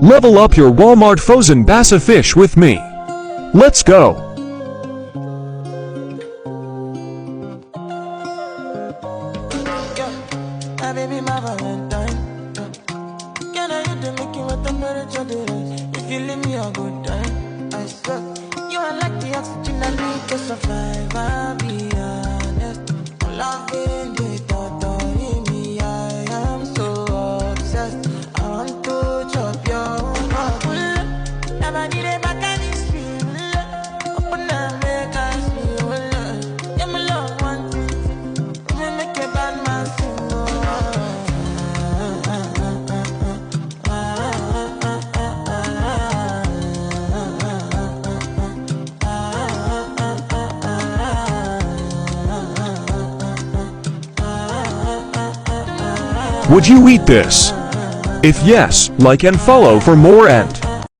Level up your Walmart frozen basa fish with me. Let's go! My baby, my Valentine. Can I hit the making with temperature days? If you leave me a good time, I swear. You are like the oxygen I need to survive. I'll be honest. Loving the thought of me, I am so obsessed. I want to chop your heart. Never did it back and it's real. Open up, make us feel. Yeah, my love one thing. We make a bad man sing. Would you eat this? If yes, like and follow for more and